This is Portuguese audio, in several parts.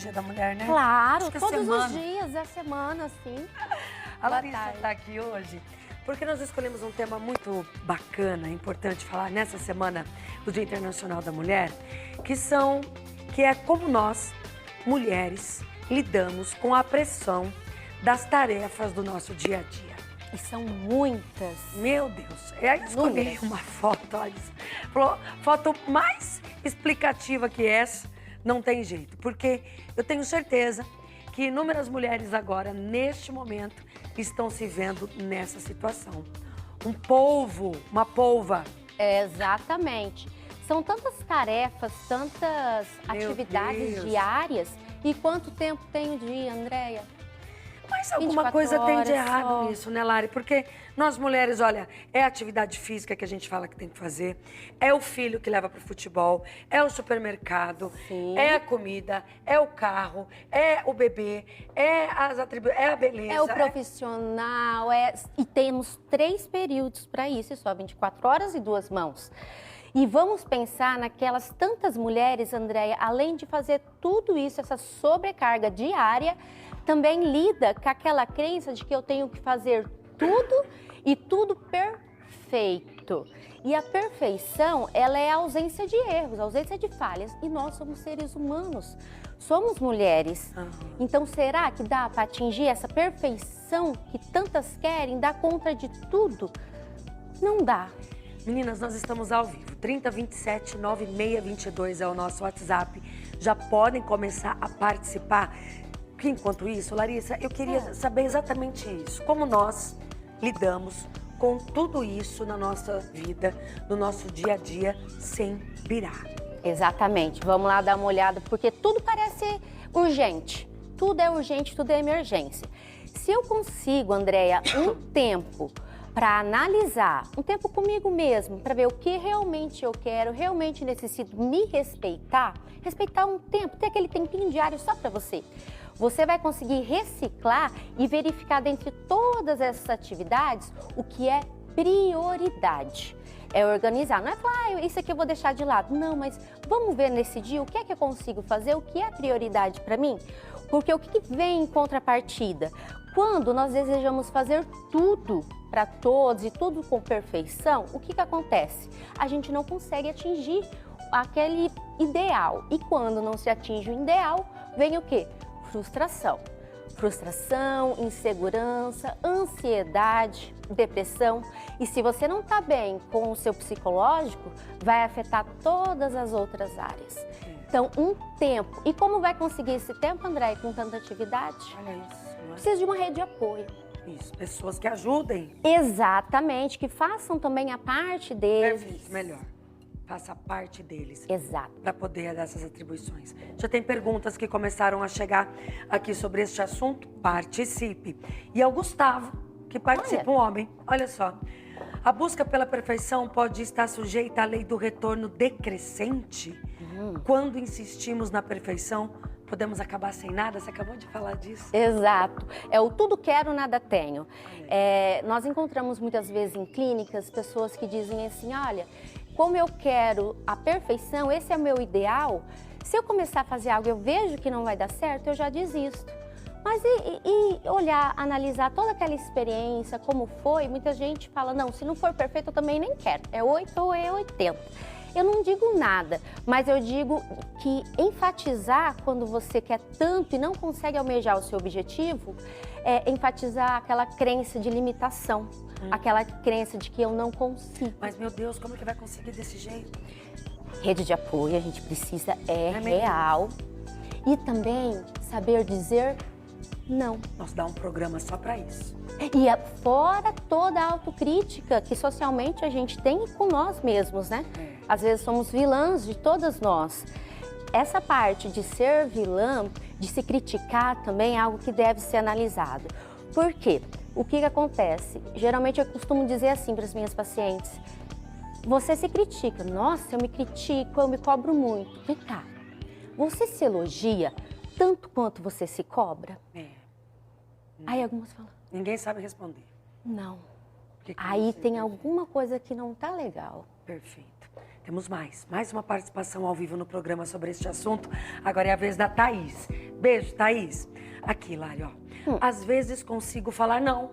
Dia da Mulher, né? Claro, Acho que todos semana. os dias da semana, sim. A Larissa está aqui hoje porque nós escolhemos um tema muito bacana, importante falar nessa semana do Dia Internacional da Mulher, que é como nós, mulheres, lidamos com a pressão das tarefas do nosso dia a dia. E são muitas. Meu Deus, aí escolhi Inúmeras. uma foto, olha, falou, foto mais explicativa que essa, não tem jeito, porque eu tenho certeza que inúmeras mulheres agora, neste momento, estão se vendo nessa situação. Um polvo, uma polva. Exatamente. São tantas tarefas, tantas atividades Deus. diárias. E quanto tempo tem o dia, Andréia? Mas alguma 24 coisa tem de horas errado só. nisso, né, Lari? Porque nós mulheres, olha, é a atividade física que a gente fala que tem que fazer, é o filho que leva para o futebol, é o supermercado, Sim. é a comida, é o carro, é o bebê, é é a beleza. É o profissional, e temos 3 períodos para isso, e só 24 horas e 2 mãos. E vamos pensar naquelas tantas mulheres, Andréia, além de fazer tudo isso, essa sobrecarga diária, também lida com aquela crença de que eu tenho que fazer tudo e tudo perfeito. E a perfeição, ela é a ausência de erros, a ausência de falhas. E nós somos seres humanos, somos mulheres. Então, será que dá para atingir essa perfeição que tantas querem, dar conta de tudo? Não dá. Meninas, nós estamos ao vivo. 3027 9622 é o nosso WhatsApp. Já podem começar a participar. Que enquanto isso, Larissa, eu queria saber exatamente isso. Como nós lidamos com tudo isso na nossa vida, no nosso dia a dia, sem pirar. Exatamente. Vamos lá dar uma olhada, porque tudo parece urgente. Tudo é urgente, tudo é emergência. Se eu consigo, Andréia, um tempo para analisar, um tempo comigo mesmo, para ver o que realmente eu quero, realmente necessito me respeitar um tempo, ter aquele tempinho diário só para você. Você vai conseguir reciclar e verificar dentre todas essas atividades o que é prioridade. É organizar, não é falar, isso aqui eu vou deixar de lado. Não, mas vamos ver nesse dia o que é que eu consigo fazer, o que é prioridade para mim? Porque o que vem em contrapartida? Quando nós desejamos fazer tudo para todos e tudo com perfeição, o que acontece? A gente não consegue atingir aquele ideal. E quando não se atinge o ideal, vem o quê? Frustração. Frustração, insegurança, ansiedade, depressão. E se você não está bem com o seu psicológico, vai afetar todas as outras áreas. Então, um tempo. E como vai conseguir esse tempo, André, com tanta atividade? Olha isso. Precisa de uma rede de apoio. Isso, pessoas que ajudem. Exatamente, que façam também a parte deles. Perfeito, melhor. Faça parte deles. Exato. Para poder dar essas atribuições. Já tem perguntas que começaram a chegar aqui sobre este assunto? Participe. E é o Gustavo que participa, um homem. Olha só. A busca pela perfeição pode estar sujeita à lei do retorno decrescente? Quando insistimos na perfeição, podemos acabar sem nada? Você acabou de falar disso. Exato. É o tudo quero, nada tenho. Nós encontramos muitas vezes em clínicas pessoas que dizem assim, olha, como eu quero a perfeição, esse é o meu ideal, se eu começar a fazer algo e eu vejo que não vai dar certo, eu já desisto. Mas e olhar, analisar toda aquela experiência, como foi, muita gente fala, não, se não for perfeito eu também nem quero, é 8 ou é 80. Eu não digo nada, mas eu digo que enfatizar quando você quer tanto e não consegue almejar o seu objetivo, é enfatizar aquela crença de limitação, aquela crença de que eu não consigo. Mas, meu Deus, como é que vai conseguir desse jeito? Rede de apoio, a gente precisa, é mesmo? real. E também saber dizer não. Nós dá um programa só para isso. E fora toda a autocrítica que socialmente a gente tem com nós mesmos, né? Às vezes somos vilãs de todas nós. Essa parte de ser vilã, de se criticar também é algo que deve ser analisado. Por quê? O que acontece? Geralmente eu costumo dizer assim para as minhas pacientes, você se critica, nossa, eu me critico, eu me cobro muito. Vem cá, você se elogia tanto quanto você se cobra? Aí algumas falam, Ninguém sabe responder. não. Por que que Aí você tem perfeito? alguma coisa que não tá legal. Perfeito. Temos mais uma participação ao vivo no programa sobre este assunto. Agora é a vez da Thaís. Beijo, Thaís. Aqui, Lari, ó. Às vezes consigo falar não.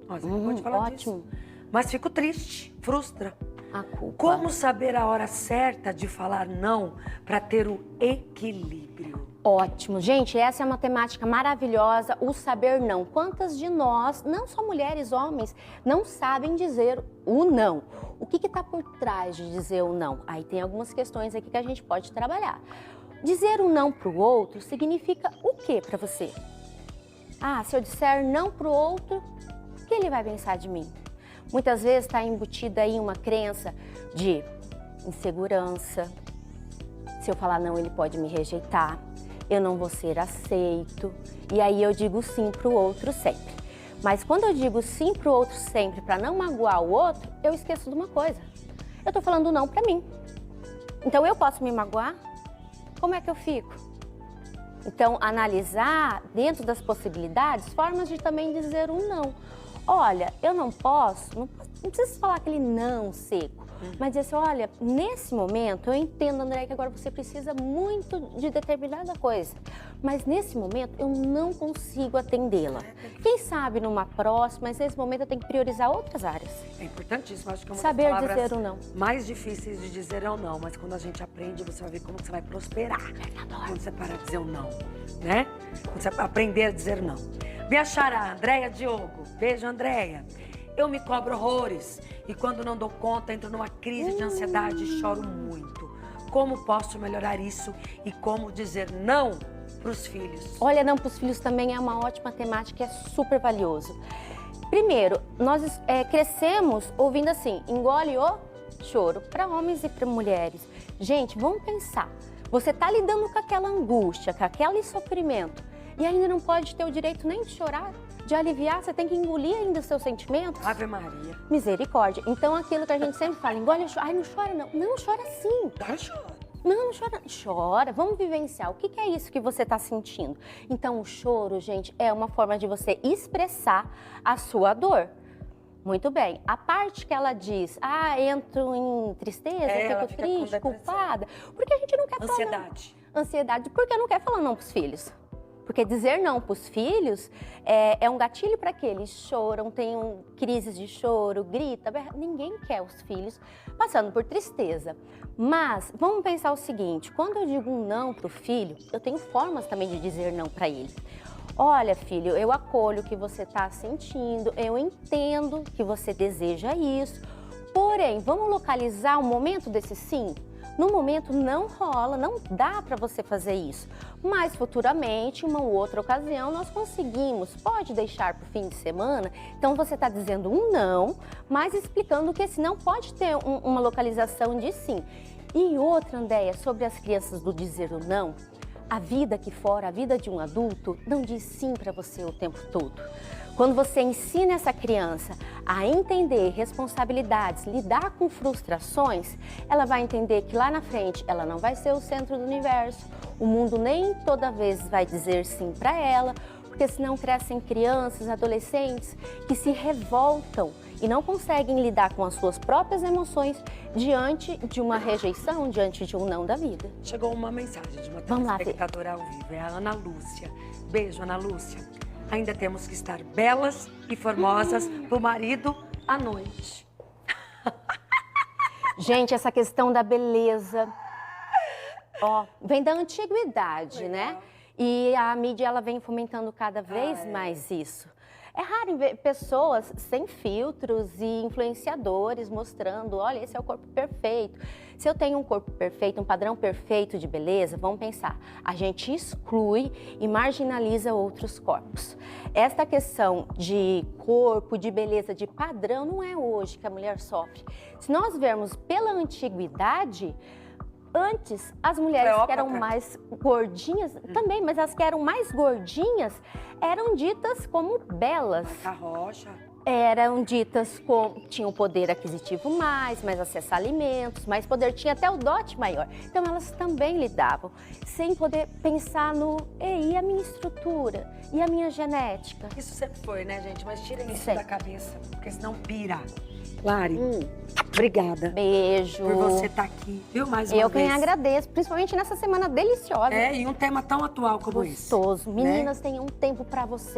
Ó, você não pode falar ótimo. disso. Mas fico triste, frustra. A culpa. Como saber a hora certa de falar não para ter o equilíbrio? Ótimo. Gente, essa é uma temática maravilhosa, o saber não. Quantas de nós, não só mulheres, homens, não sabem dizer o não? O que está por trás de dizer o não? Aí tem algumas questões aqui que a gente pode trabalhar. Dizer um não para o outro significa o que para você? Ah, se eu disser não para o outro, o que ele vai pensar de mim? Muitas vezes está embutida aí uma crença de insegurança. Se eu falar não, ele pode me rejeitar. Eu não vou ser aceito. E aí eu digo sim para o outro sempre. Mas quando eu digo sim para o outro sempre, para não magoar o outro, eu esqueço de uma coisa. Eu estou falando não para mim. Então eu posso me magoar? Como é que eu fico? Então, analisar dentro das possibilidades, formas de também dizer um não. Olha, eu não preciso falar aquele não seco, mas dizer assim, olha, nesse momento eu entendo, André, que agora você precisa muito de determinada coisa, mas nesse momento eu não consigo atendê-la. Quem sabe numa próxima, mas nesse momento eu tenho que priorizar outras áreas. É importantíssimo, acho que é uma Saber das palavras dizer o não. mais difíceis de dizer é o não, mas quando a gente aprende, você vai ver como você vai prosperar. Quando você parar de dizer o não, né? Quando você aprender a dizer não. Minha xará, Andréia Diogo. Beijo, Andréia. Eu me cobro horrores e quando não dou conta, entro numa crise de ansiedade e choro muito. Como posso melhorar isso e como dizer não para os filhos? Olha, não para os filhos também é uma ótima temática, é super valioso. Primeiro, nós crescemos ouvindo assim, engole o choro, para homens e para mulheres. Gente, vamos pensar. Você está lidando com aquela angústia, com aquele sofrimento e ainda não pode ter o direito nem de chorar, de aliviar, você tem que engolir ainda os seus sentimentos. Ave Maria. Misericórdia. Então, aquilo que a gente sempre fala, engole o choro. Ai, não chora não. Não, chora sim. Chora. Não, não chora. Chora, vamos vivenciar. O que é isso que você está sentindo? Então, o choro, gente, é uma forma de você expressar a sua dor. Muito bem. A parte que ela diz, entro em tristeza, fico triste, culpada. Porque a gente não quer falar. Ansiedade. Ansiedade, porque não quer falar não para os filhos. Porque dizer não para os filhos é um gatilho para que eles choram, têm crises de choro, grita. Ninguém quer os filhos passando por tristeza. Mas vamos pensar o seguinte, quando eu digo um não para o filho, eu tenho formas também de dizer não para ele. Olha, filho, eu acolho o que você está sentindo, eu entendo que você deseja isso, porém, vamos localizar o momento desse sim? No momento não rola, não dá para você fazer isso, mas futuramente, uma outra ocasião, nós conseguimos. Pode deixar para o fim de semana? Então você está dizendo um não, mas explicando que esse não pode ter uma localização de sim. E outra, Andréia, sobre as crianças do dizer o não, a vida aqui fora, a vida de um adulto, não diz sim para você o tempo todo. Quando você ensina essa criança a entender responsabilidades, lidar com frustrações, ela vai entender que lá na frente ela não vai ser o centro do universo, o mundo nem toda vez vai dizer sim para ela, porque senão crescem crianças, adolescentes que se revoltam e não conseguem lidar com as suas próprias emoções diante de uma rejeição, diante de um não da vida. Chegou uma mensagem de uma telespectadora ao vivo, é a Ana Lúcia. Beijo, Ana Lúcia. Ainda temos que estar belas e formosas pro marido à noite. Gente, essa questão da beleza, vem da antiguidade, né? E a mídia, ela vem fomentando cada vez mais isso. É raro ver pessoas sem filtros e influenciadores mostrando, olha, esse é o corpo perfeito. Se eu tenho um corpo perfeito, um padrão perfeito de beleza, vamos pensar, a gente exclui e marginaliza outros corpos. Esta questão de corpo, de beleza, de padrão, não é hoje que a mulher sofre. Se nós vermos pela antiguidade, antes, as mulheres que eram mais gordinhas, também, mas as que eram mais gordinhas, eram ditas como belas. Rocha. Eram ditas como, tinham poder aquisitivo mais acesso a alimentos, mais poder, tinha até o dote maior. Então elas também lidavam, sem poder pensar e a minha estrutura, e a minha genética. Isso sempre foi, né, gente? Mas tirem isso da cabeça, porque senão pira. Lari, obrigada. Beijo. Por você estar aqui, viu? Mais uma Eu vez. quem agradeço, principalmente nessa semana deliciosa. É, e um tema tão atual como esse. Gostoso. Meninas, tenham um tempo pra vocês.